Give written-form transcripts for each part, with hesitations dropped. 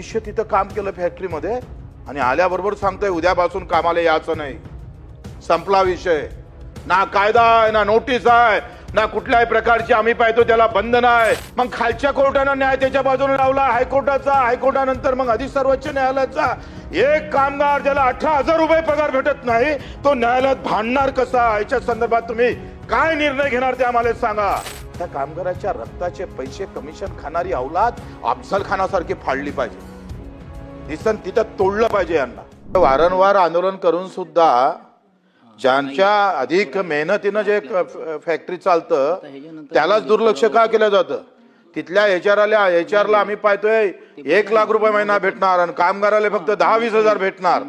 आयुष्य तिथं काम केलं फॅक्टरीमध्ये आणि आल्याबरोबर सांगतोय उद्यापासून कामाला यायचं नाही, संपला विषय. ना कायदा आहे, ना नोटीस आहे, ना कुठल्याही प्रकारची आम्ही पाहतो त्याला बंद नाही. मग खालच्या कोर्टानं न्याय त्याच्या बाजूने लावला, हायकोर्टाचा, हायकोर्टानंतर मग आधी सर्वोच्च न्यायालयाचा. एक कामगार ज्याला 18,000 रुपये पगार भेटत नाही तो न्यायालयात भांडणार कसा, याच्या संदर्भात तुम्ही काय निर्णय घेणार ते आम्हाला सांगा. त्या कामगाराच्या रक्ताचे पैसे कमिशन खाणारी औलाद अफजल खानासारखी फाडली पाहिजे, दिसन तिथं तोडलं पाहिजे यांना. वारंवार आंदोलन करून सुद्धा ज्यांच्या अधिक मेहनतीनं जे फॅक्टरी चालतं त्यालाच दुर्लक्ष का केलं जातं. तिथल्या एचआरला आम्ही पाहतोय 1,00,000 रुपये महिना भेटणार आणि कामगाराला फक्त 10-20 हजार भेटणार.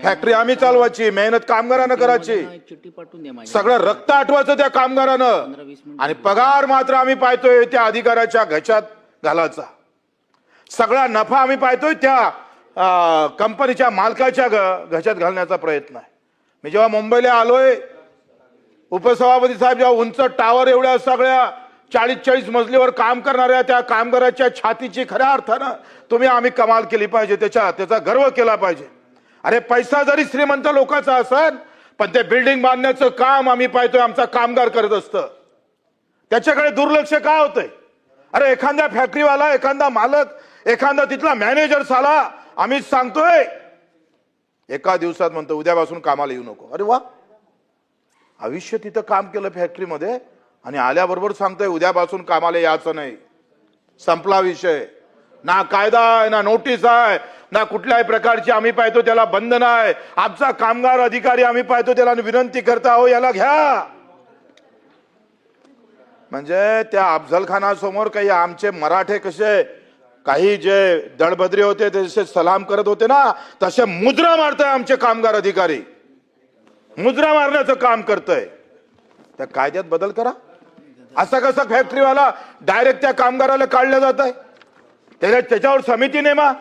फॅक्टरी आम्ही चालवायची, मेहनत कामगारानं करायची, सगळं रक्त आठवायचं त्या कामगारानं आणि पगार मात्र आम्ही पाहतोय त्या अधिकाऱ्याच्या घशात घालायचा. सगळा नफा आम्ही पाहतोय त्या कंपनीच्या मालकाच्या घशात घालण्याचा प्रयत्न आहे. मी जेव्हा मुंबईला आलोय, उपसभापती साहेब जेव्हा उंच टावर एवढ्या सगळ्या 40-40 मजलीवर काम करणाऱ्या त्या कामगाराच्या छातीची खऱ्या अर्थानं तुम्ही आम्ही कमाल केली पाहिजे, त्याचा गर्व केला पाहिजे. अरे पैसा जरी श्रीमंत लोकांचा असेल पण ते बिल्डिंग बांधण्याचं काम आम्ही पाहतोय आमचा कामगार करत असतं, त्याच्याकडे दुर्लक्ष का होतंय. अरे एखाद्या फॅक्टरीवाला, एखादा मालक, एखादा तिथला मॅनेजर साला आम्ही सांगतोय एका दिवसात म्हणतो उद्यापासून कामाला येऊ नको. अरे वा, आयुष्य तिथं काम केलं फॅक्टरीमध्ये आणि आल्याबरोबर सांगतोय उद्यापासून कामाला यायचं नाही, संपला विषय. ना कायदा आहे, ना नोटीस आहे, ना कुठल्याही प्रकारची आम्ही पाहतो त्याला बंद नाही. आमचा कामगार अधिकारी आम्ही पाहतो त्याला विनंती करता, हो याला घ्या. म्हणजे त्या अफजल खानासमोर काही आमचे मराठे कसे काही जे दळभद्रे होते तसे सलाम करत होते ना, तसे मुद्रा मारताय आमचे कामगार अधिकारी, मुद्रा मारण्याचं काम करतोय. त्या कायद्यात बदल करा. असा कसा फॅक्टरीवाला डायरेक्ट त्या कामगाराला काढलं जात आहे. त्याच्यावर समिती नेमा,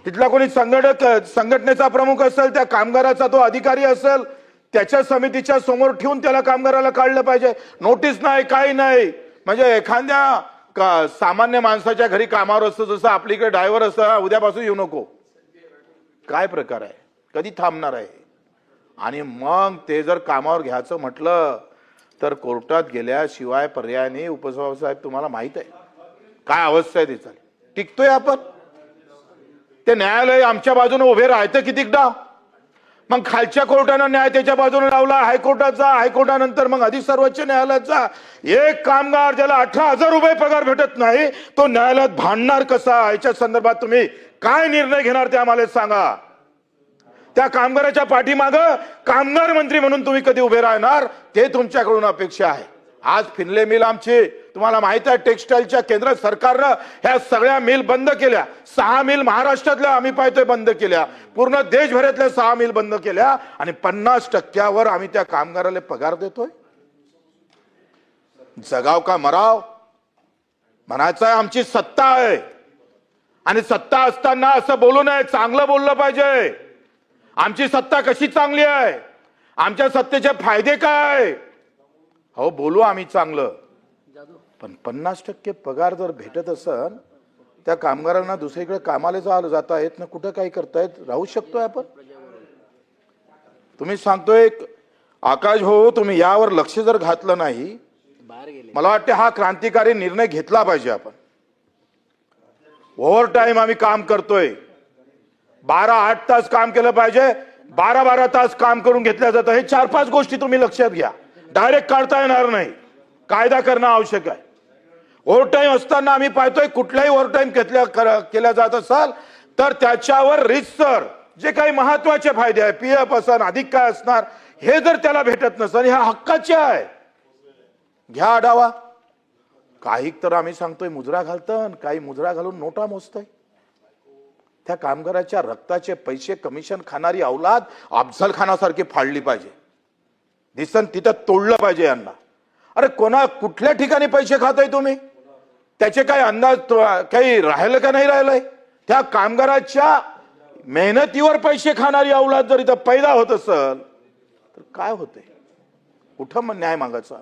तिथला कोणी संघटनेचा प्रमुख असेल, त्या कामगाराचा तो अधिकारी असेल, त्याच्या समितीच्या समोर ठेवून त्याला कामगाराला काढलं पाहिजे. नोटीस नाही, काही नाही. म्हणजे एखाद्या सामान्य माणसाच्या घरी कामावर असतं जसं आपलीकडे ड्रायव्हर असतं, उद्यापासून येऊ नको. काय प्रकार आहे, कधी थांबणार आहे. आणि मग ते जर कामावर घ्यायचं म्हटलं तर कोर्टात गेल्याशिवाय पर्याय नाही. उपसभापती साहेब तुम्हाला माहित आहे काय अवस्था आहे त्याची. टिकतोय आपण, ते न्यायालय आमच्या बाजूने उभे राहतं कितीकदा. मग खालच्या कोर्टानं न्याय त्याच्या बाजूने लावला, हायकोर्टाचा, हायकोर्टानंतर मग आधी सर्वोच्च न्यायालयाचा. एक कामगार ज्याला 18,000 रुपये पगार भेटत नाही तो न्यायालयात भांडणार कसा, याच्या संदर्भात तुम्ही काय निर्णय घेणार ते आम्हाला सांगा. त्या कामगाराच्या पाठीमागं कामगार मंत्री म्हणून तुम्ही कधी उभे राहणार ते तुमच्याकडून अपेक्षा आहे. आज फिनले मिल आमची तुम्हाला माहित आहे, टेक्सटाईलच्या केंद्र सरकारनं ह्या सगळ्या मिल बंद केल्या. 6 मिल महाराष्ट्रातल्या आम्ही पाहतोय बंद केल्या, पूर्ण देशभरातल्या 6 मिल बंद केल्या आणि 50% आम्ही त्या कामगाराला पगार देतोय. जगाव का मराव म्हणायचं आहे. आमची सत्ता आहे आणि सत्ता असताना असं बोलू नये, चांगलं बोललं पाहिजे. आमची सत्ता कशी चांगली आहे, आमच्या सत्तेचे फायदे काय, हो बोलू आम्ही चांगलं. पण 50% पगार जर भेटत असेल त्या कामगारांना दुसरीकडे कामाला जाता येत ना, कुठं काही करतायत, राहू शकतोय आपण. तुम्ही सांगतोय आकाश हो, तुम्ही यावर लक्ष जर घातलं नाही, मला वाटतं हा क्रांतिकारी निर्णय घेतला पाहिजे आपण. ओव्हर टाइम आम्ही काम करतोय, 12-8 तास काम केलं पाहिजे, 12-12 तास काम करून घेतलं जातं. हे 4-5 गोष्टी तुम्ही लक्षात घ्या. डायरेक्ट काढता येणार नाही, कायदा करणं आवश्यक आहे. ओव्हर टाइम असताना आम्ही पाहतोय कुठलाही ओव्हर टाइम केला जात असेल तर त्याच्यावर रितसर जे काही महत्वाचे फायदे आहे, पीएफ असन, अधिक काय असणार, हे जर त्याला भेटत नसेल, ह्या हक्काचे आहे, घ्या आढावा. काही तर आम्ही सांगतोय मुजरा घालतं, काही मुजरा घालून नोटा मोजतोय. त्या कामगाराच्या रक्ताचे पैसे कमिशन खाणारी औलाद अफजल खानासारखी फाडली पाहिजे, दिसन तिथं तोडलं पाहिजे यांना. अरे कुठल्या ठिकाणी पैसे खाताय तुम्ही, त्याचे काही अंदाज काही राहिलं का नाही राहिलंय. त्या कामगाराच्या मेहनतीवर पैसे खाणारी औलाद जर इथं पैदा होत असेल तर काय होतंय, कुठं न्याय मागायचा.